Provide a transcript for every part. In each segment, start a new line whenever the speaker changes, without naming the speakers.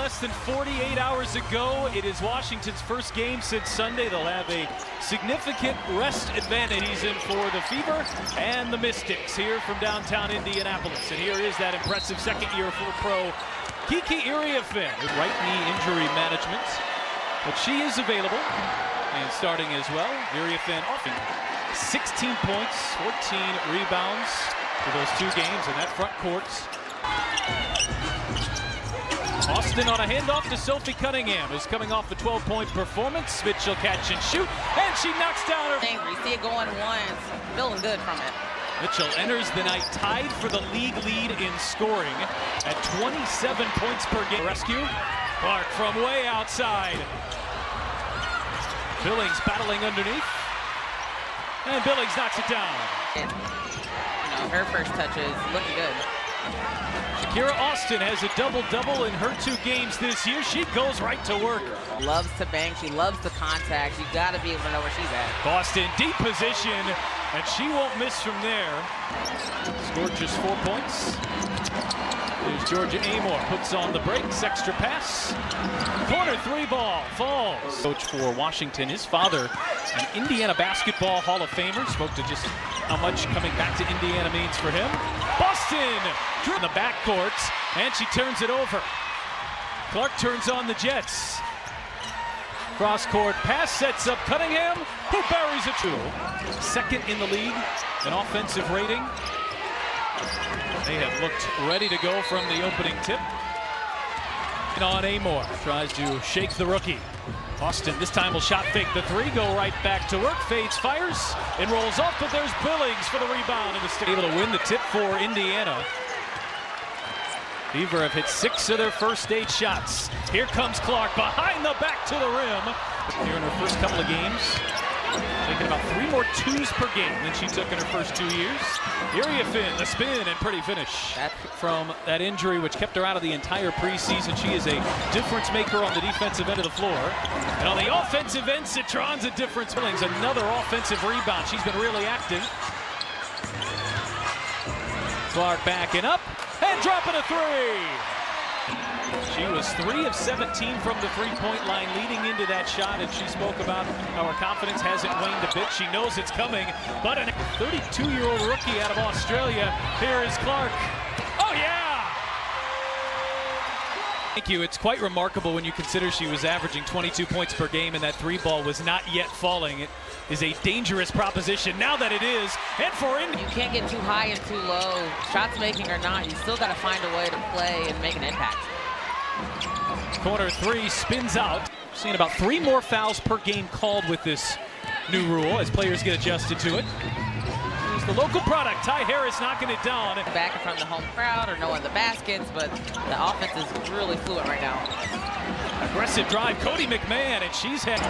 less than 48 hours ago. It is Washington's first game since Sunday. They'll have a significant rest advantage season for the Fever and the Mystics here from downtown Indianapolis. And here is that impressive second year for pro Kiki Iriafin. Right knee injury management, but she is available and starting as well. Iriafin offering 16 points, 14 rebounds for those two games in that front court. Austin on a handoff to Sophie Cunningham, who's coming off a 12-point performance. Mitchell catch and shoot, and she knocks down her.
You see it going once, feeling good from it.
Mitchell enters the night tied for the league lead in scoring at 27 points per game. Rescue, Clark from way outside. Billings battling underneath, and Billings knocks it down.
And, her first touch is looking good.
Shakira Austin has a double-double in her 2 games this year. She goes right to work.
Loves to bang. She loves the contact. You got to be able to know where she's at.
Boston deep position, and she won't miss from there. Scored just 4 points. There's Georgia Amor, puts on the brakes, extra pass. Corner 3 ball, falls. Coach for Washington, his father, an Indiana basketball Hall of Famer, spoke to just how much coming back to Indiana means for him. Boston drew in the backcourt, and she turns it over. Clark turns on the Jets. Cross-court pass sets up Cunningham, who buries a 2. Second in the league in offensive rating. They have looked ready to go from the opening tip. And on Amor, tries to shake the rookie. Austin this time will shot fake the 3, go right back to work, fades, fires, and rolls off, but there's Billings for the rebound and the stick. Able to win the tip for Indiana. Fever have hit 6 of their first 8 shots. Here comes Clark behind the back to the rim. Here in her first couple of games, taking about 3 more 2s per game than she took in her first 2 years. Iriafin, the spin, and pretty finish. From that injury, which kept her out of the entire preseason, she is a difference maker on the defensive end of the floor. And on the offensive end, Citron's a difference. Billings, another offensive rebound. She's been really active. Clark backing up and dropping a 3. She was 3 of 17 from the three-point line leading into that shot, and she spoke about how her confidence hasn't waned a bit. She knows it's coming, but a 32-year-old rookie out of Australia. Here is Clark. Oh, yeah! Thank you. It's quite remarkable when you consider she was averaging 22 points per game and that 3 ball was not yet falling. It is a dangerous proposition now that it is, and for Indy.
You can't get too high and too low. Shots making or not, you still got to find a way to play and make an impact.
Corner 3 spins out. Seeing about 3 more fouls per game called with this new rule as players get adjusted to it. Here's the local product, Ty Harris knocking it down.
Back in front of the home crowd or knowing the baskets, but the offense is really fluid right now.
Aggressive drive, Cody McMahon, and she's had.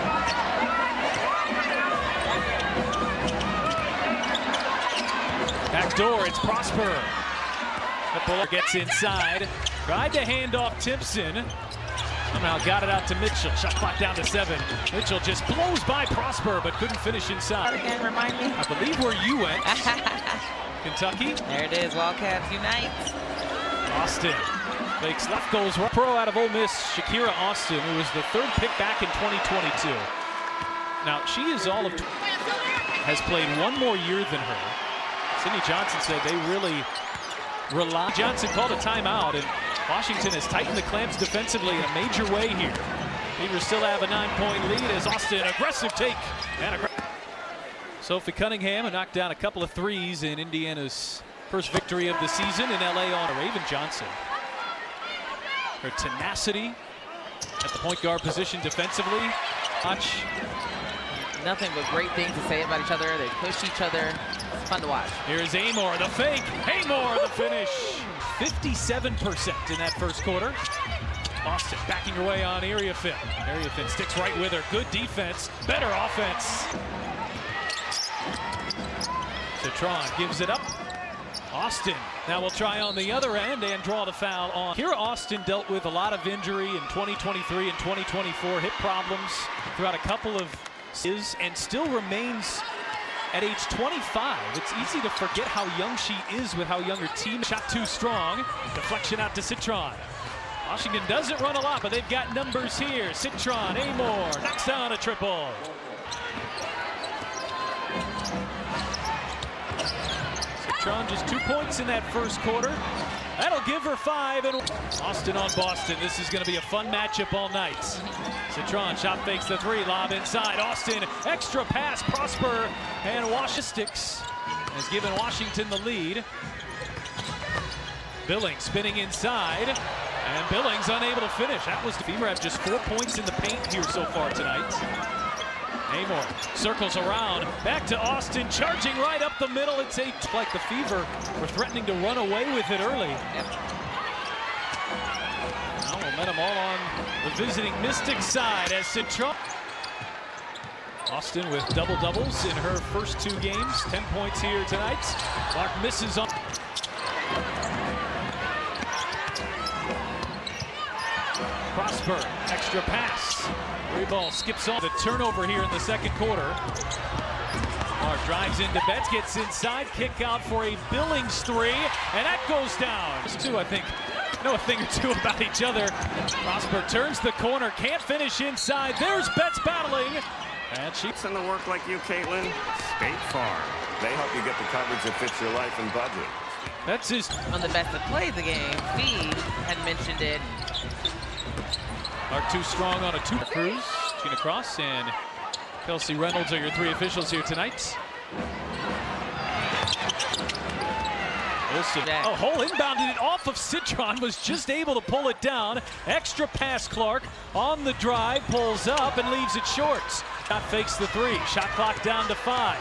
Back door, it's Prosper. The ball gets inside. Tried to hand off Timpson. Somehow got it out to Mitchell. Shot clock down to 7. Mitchell just blows by Prosper, but couldn't finish inside.
Again, remind me.
I believe where you went. Kentucky.
There it is, Wildcats unite.
Austin fakes left, goes right. Pro out of Ole Miss, Shakira Austin, who was the 3rd pick back in 2022. Now, she is all of, has played 1 more year than her. Sydney Johnson said they really rely. Johnson called a timeout, and Washington has tightened the clamps defensively in a major way here. Beavers still have a 9-point lead as Austin, aggressive take. And Sophie Cunningham knocked down a couple of 3s in Indiana's first victory of the season in LA on Raven Johnson. Her tenacity at the point guard position defensively. Watch.
Nothing but great things to say about each other. They push each other. It's fun to watch.
Here's Amor, the fake. Amor, the finish. 57% in that first quarter. Austin backing her way on Iriafin. Iriafin sticks right with her. Good defense, better offense. Citron gives it up. Austin now will try on the other end and draw the foul on. Shakira Austin dealt with a lot of injury in 2023 and 2024, hip problems throughout a couple of seasons, and still remains at age 25. It's easy to forget how young she is with how young her team. Shot too strong. Deflection out to Citron. Washington doesn't run a lot, but they've got numbers here. Citron, Amor, knocks down a triple. Citron just 2 points in that first quarter. That'll give her 5. And Austin on Boston. This is going to be a fun matchup all night. Citron shot fakes the 3, lob inside. Austin, extra pass, Prosper, and Washington has given Washington the lead. Billings spinning inside, and Billings unable to finish. That was the Fever have just 4 points in the paint here so far tonight. Amor circles around, back to Austin, charging right up the middle. It's like the Fever were threatening to run away with it early. Now momentum all on the visiting Mystics side as Citron. Austin with double-doubles in her first 2 games. 10 points here tonight. Clark misses on. Prosper, extra pass. Three ball skips off. The turnover here in the second quarter. Clark drives into Betts, gets inside, kick out for a Billings 3, and that goes down. These two, I think, know a thing or two about each other. Prosper turns the corner, can't finish inside. There's Betts battling. And she's
in the work like you, Caitlin. State Farm. They help you get the coverage that fits your life and budget.
That's his.
On the best that played the game, Fee had mentioned it.
Clark too strong on a 2. Cruz, Gina Cross, and Kelsey Reynolds are your 3 officials here tonight. Wilson, Hole inbounded it off of Citron, was just able to pull it down. Extra pass, Clark on the drive, pulls up and leaves it short. Shot fakes the 3, shot clock down to 5.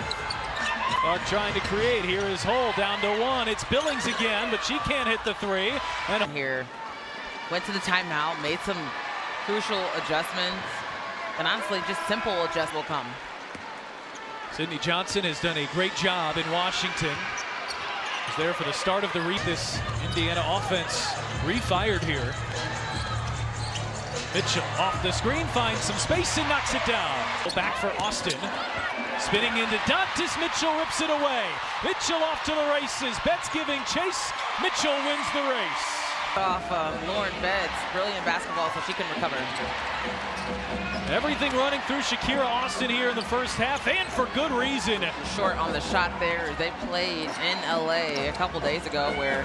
Clark trying to create, here is Hole down to 1. It's Billings again, but she can't hit the 3. And
here, went to the timeout, made some crucial adjustments, and honestly, just simple adjustments will come.
Sydney Johnson has done a great job in Washington. He's there for the start of the this Indiana offense refired here. Mitchell off the screen, finds some space and knocks it down. Back for Austin. Spinning into Dantas, Mitchell rips it away. Mitchell off to the races. Betts giving chase. Mitchell wins the race.
Off Lauren Betts, brilliant basketball, so she can recover.
Everything running through Shakira Austin here in the first half, and for good reason.
Short on the shot there. They played in LA a couple days ago where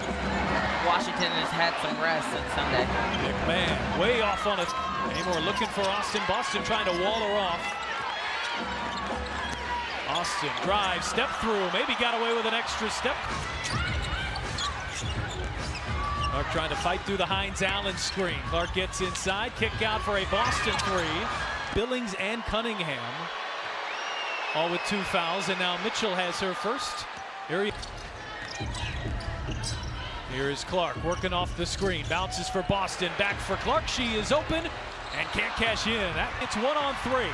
Washington has had some rest since Sunday.
McMahon way off on it. Amor looking for Austin. Boston trying to wall her off. Austin drives, step through, maybe got away with an extra step. Clark trying to fight through the Hines-Allen screen. Clark gets inside, kick out for a Boston 3. Billings and Cunningham, all with 2 fouls, and now Mitchell has her first. Here is Clark working off the screen, bounces for Boston, back for Clark. She is open and can't cash in. It's 1 on 3.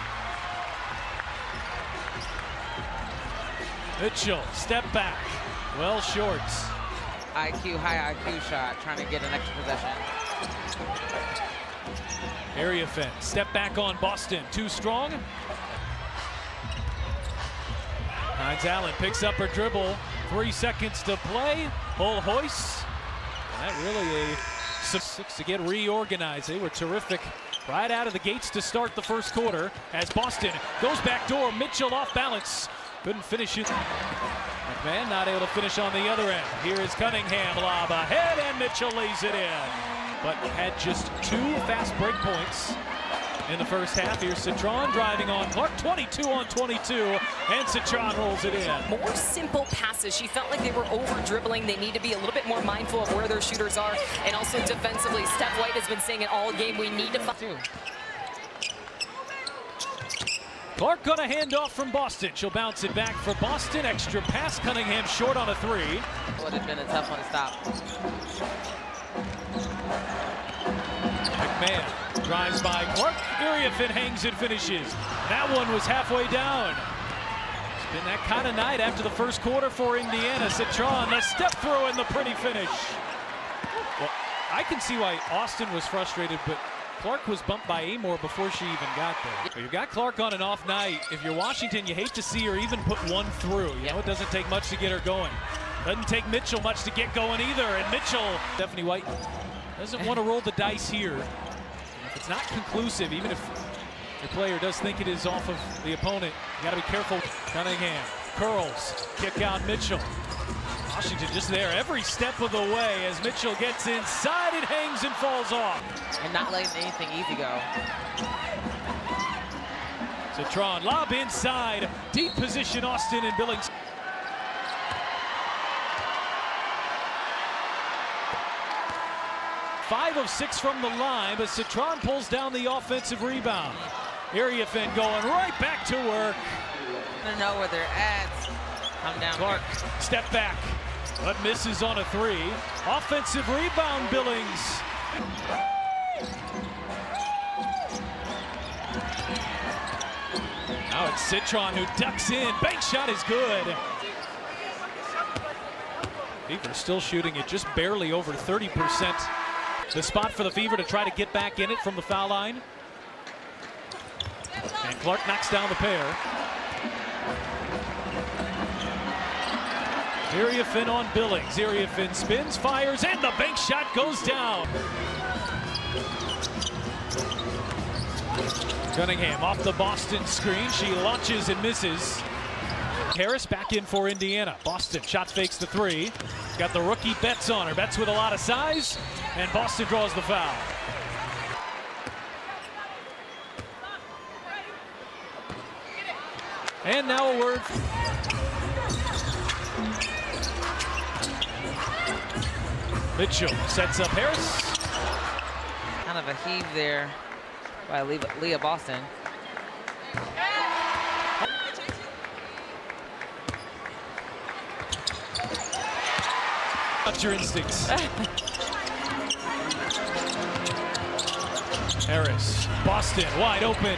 Mitchell, step back, well short.
High IQ shot, trying to get an extra possession.
Area fence, step back on Boston, too strong. Hines-Allen picks up her dribble, 3 seconds to play. Bull hoist. That really a 6 to get reorganized. They were terrific right out of the gates to start the first quarter as Boston goes back door. Mitchell off balance, couldn't finish it. McMahon not able to finish on the other end. Here is Cunningham, lob ahead, and Mitchell lays it in. But had just 2 fast break points in the first half. Here's Citron driving on Clark, 22 on 22, and Citron rolls it in.
More simple passes. She felt like they were over-dribbling. They need to be a little bit more mindful of where their shooters are. And also defensively, Steph White has been saying it all game, we need to find.
Clark got a handoff from Boston. She'll bounce it back for Boston. Extra pass, Cunningham short on a 3.
Would have been a tough one to stop.
McMahon drives by Clark. Iriafin hangs and finishes. That one was halfway down. It's been that kind of night after the first quarter for Indiana. Citron, a step through and the pretty finish. Well, I can see why Austin was frustrated, but Clark was bumped by Amor before she even got there. But you've got Clark on an off night. If you're Washington, you hate to see her even put one through. You know, it doesn't take much to get her going. Doesn't take Mitchell much to get going either. And Mitchell, Stephanie White Doesn't want to roll the dice here. If it's not conclusive, even if your player does think it is off of the opponent, you got to be careful. Cunningham curls, kick out Mitchell. Washington just there every step of the way. As Mitchell gets inside, it hangs and falls off.
And not letting anything easy go.
Citron, lob inside, deep position, Austin and Billings. Five of 6 from the line, but Citron pulls down the offensive rebound. Iriafin going right back to work.
I don't know where they're at. Come down.
Clark, step back, but misses on a 3. Offensive rebound, Billings. Now it's Citron who ducks in. Bank shot is good. Fever still shooting at just barely over 30%. The spot for the Fever to try to get back in it from the foul line. And Clark knocks down the pair. Iriafin on Billings. Iriafin spins, fires, and the bank shot goes down. Cunningham off the Boston screen. She launches and misses. Harris back in for Indiana. Boston shot fakes the 3. Got the rookie Betts on her. Betts with a lot of size, and Boston draws the foul. And now a word. Mitchell sets up Harris.
Kind of a heave there by Aliyah Boston.
Watch your instincts. Harris, Boston wide open.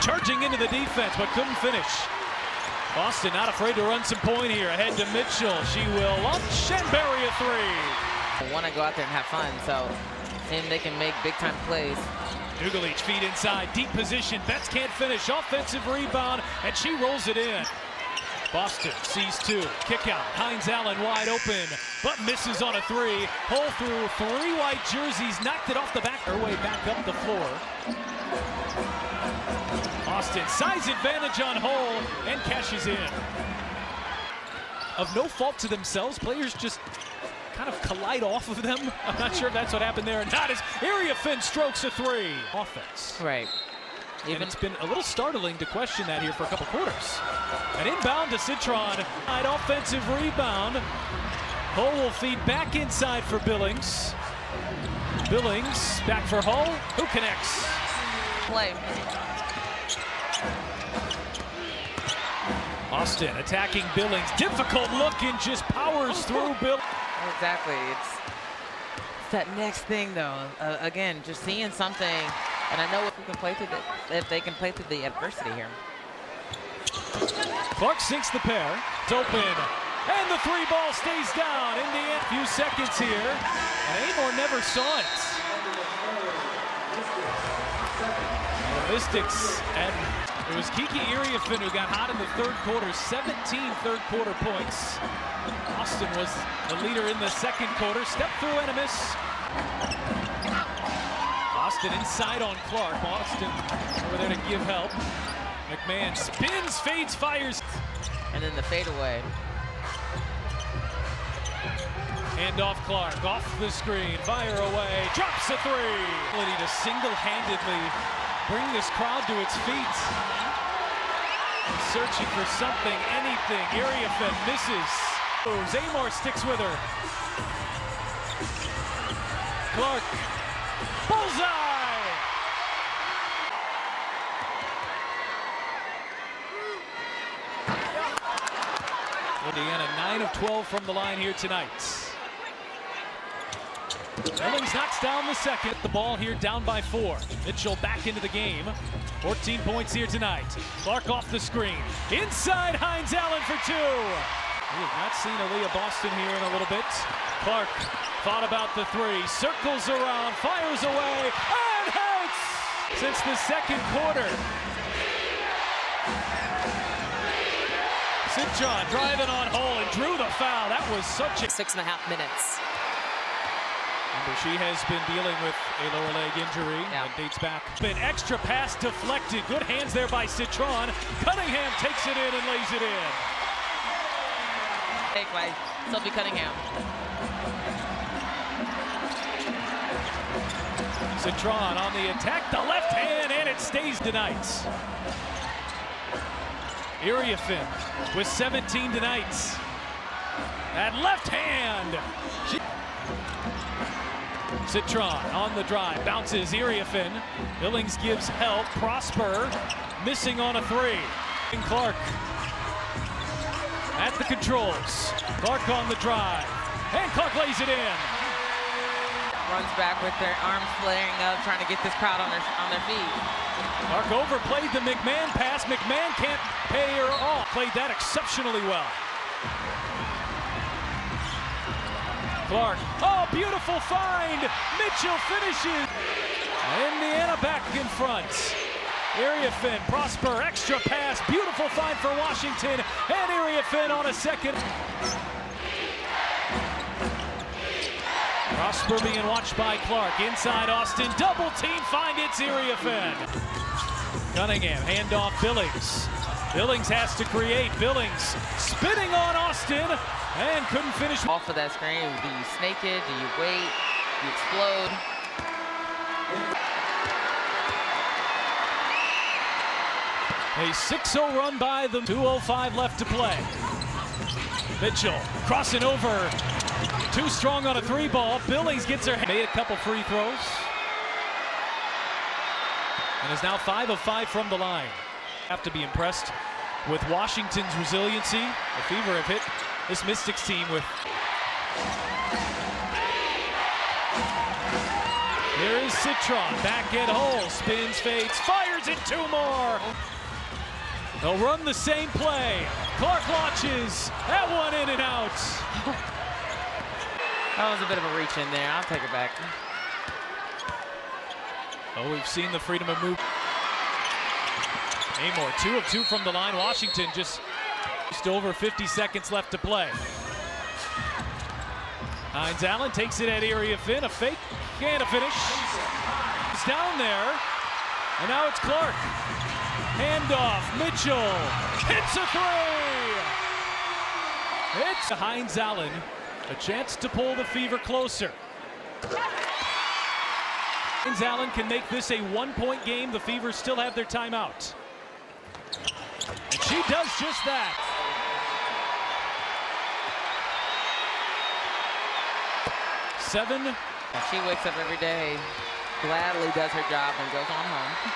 Charging into the defense, but couldn't finish. Boston not afraid to run some point here. Ahead to Mitchell. She will launch and bury a 3.
I want to go out there and have fun, so seeing they can make big time plays.
Dugalich feet inside, deep position. Betts can't finish. Offensive rebound, and she rolls it in. Boston sees 2. Kick out. Hines Allen wide open, but misses on a 3. Hole through 3 white jerseys. Knocked it off the back. Her way back up the floor. Austin, size advantage on Hole, and cashes in. Of no fault to themselves, players just kind of collide off of them. I'm not sure if that's what happened there or not, as Iriafin strokes a 3. Offense.
Right.
And it's been a little startling to question that here for a couple quarters. An inbound to Citron. Offensive rebound. Hull will feed back inside for Billings. Billings back for Hull, who connects.
Play.
Austin attacking Billings. Difficult look and just powers through Bill.
Exactly. It's that next thing, though. Again, just seeing something. And I know if they can play through the adversity here.
Clark sinks the pair. It's open. And the 3 ball stays down. Indiana, a few seconds here. And Amor never saw it. The Mystics, and it was Kiki Iriafin who got hot in the 3rd quarter. 17 3rd quarter points. Austin was the leader in the 2nd quarter. Step through and a miss. Austin inside on Clark. Austin over there to give help. McMahon spins, fades, fires.
And then the fadeaway.
Hand off Clark, off the screen, fire away, drops a 3. Ability to single-handedly bring this crowd to its feet. Searching for something, anything. Iriafin misses. Amor sticks with her. Clark. Bullseye! Indiana 9 of 12 from the line here tonight. Billings knocks down the 2nd. The ball here down by 4. Mitchell back into the game. 14 points here tonight. Clark off the screen. Inside, Hines Allen for 2. We have not seen Aliyah Boston here in a little bit. Clark thought about the 3. Circles around, fires away, and hits! Since the 2nd quarter. Citron driving on Hole and drew the foul. That was such a...
6.5 minutes.
Remember, she has been dealing with a lower leg injury that dates back. An extra pass deflected. Good hands there by Citron. Cunningham takes it in and lays it in.
Take by Sophie Cunningham.
Citron on the attack, the left hand, and it stays tonight. Iriafin with 17 tonight. That left hand. Citron on the drive, bounces Iriafin. Billings gives help. Prosper missing on a three. And Clark at the controls. Clark on the drive, and Clark lays it in.
Runs back with their arms flaring up, trying to get this crowd on their feet.
Clark overplayed the McMahon pass. McMahon can't pay her off. Played that exceptionally well. Clark, oh, beautiful find. Mitchell finishes. Indiana back in front. Iriafin, Prosper, extra pass. Beautiful find for Washington. And Iriafin on a second. Prosper being watched by Clark. Inside Austin, double team find, it's Iriafin. Cunningham, handoff Billings. Billings has to create. Billings spinning on Austin and couldn't finish.
Off of that screen, do you snake it? Do you wait? Do you explode?
A 6-0 run by them. 2:05 left to play. Mitchell crossing over. Too strong on a three ball. Billings gets her. Made a couple free throws. And is now 5 of 5 from the line. Have to be impressed with Washington's resiliency. The Fever have hit this Mystics team with. Here is Citron, back at hole, spins, fades, fires it, two more. They'll run the same play. Clark launches, that one in and out.
That was a bit of a reach in there. I'll take it back.
Oh, we've seen the freedom of move. Amor, 2 of 2 from the line. Washington just over 50 seconds left to play. Hines Allen takes it at Iriafin, a fake and a finish. It's down there, and now it's Clark. Handoff, Mitchell hits a three. It's Hines Allen, a chance to pull the Fever closer. Hines Allen can make this a 1-point game. The Fever still have their timeout. And she does just that. Seven.
She wakes up every day, gladly does her job, and goes on home.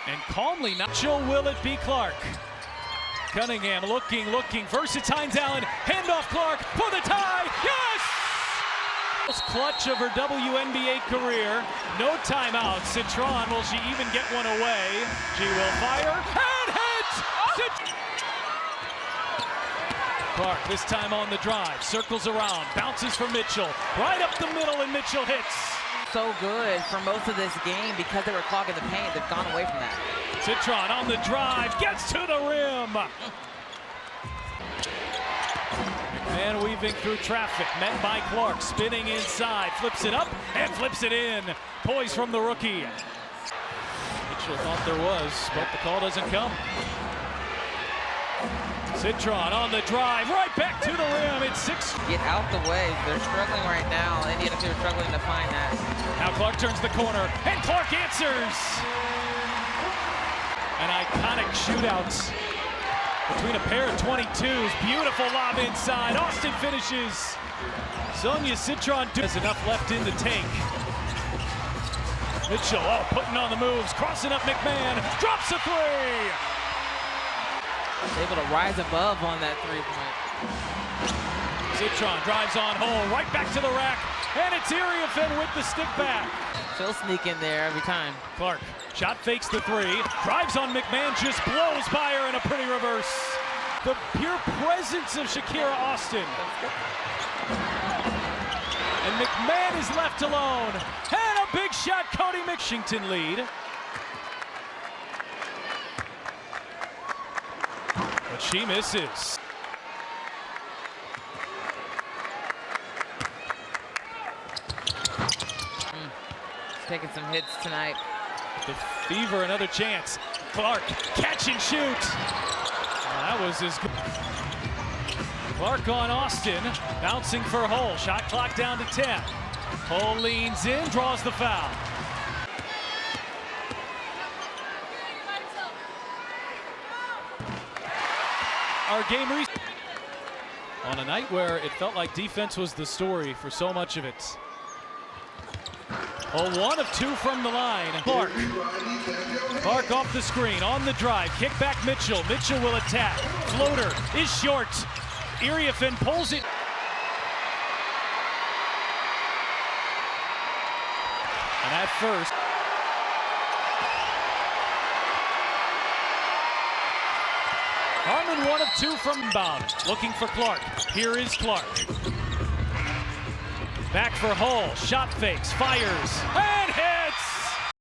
And calmly, not sure will it be Clark. Cunningham looking. First it's Hines Allen. Handoff Clark for the tie. Yes! Most clutch of her WNBA career. No timeout. Citron, will she even get one away? She will fire and hit! Clark this time on the drive. Circles around. Bounces for Mitchell. Right up the middle, and Mitchell hits.
So good for most of this game because they were clogging the paint. They've gone away from that.
Citron on the drive, gets to the rim. McMahon weaving through traffic, met by Clark, spinning inside, flips it up and flips it in. Poise from the rookie. Mitchell thought there was, but the call doesn't come. Citron on the drive, right back to the rim. It's 6.
Get out the way. They're struggling right now. Indiana are struggling to find that.
Now Clark turns the corner, and Clark answers. An iconic shootout between a pair of 22s. Beautiful lob inside. Austin finishes. Sonia Citron has enough left in the tank. Mitchell, putting on the moves, crossing up McMahon, drops a three.
Able to rise above on that three-point.
Citron drives on home, right back to the rack, and it's Iriafin with the stick back.
She'll sneak in there every time.
Clark, shot fakes the three, drives on McMahon, just blows by her in a pretty reverse. The pure presence of Shakira Austin. And McMahon is left alone. And a big shot, Cody Washington lead. But she misses.
taking some hits tonight.
The Fever, another chance. Clark, catch and shoot. That was his good. Clark on Austin, bouncing for Hull. Shot clock down to 10. Hull leans in, draws the foul. Our game on a night where it felt like defense was the story for so much of it. Oh, 1 of 2 from the line. Clark. Clark off the screen, on the drive. Kick back Mitchell. Mitchell will attack. Floater is short. Iriafen pulls it. And at first. Harmon 1 of 2 from bound. Looking for Clark. Here is Clark. Back for Hull. Shot fakes. Fires. And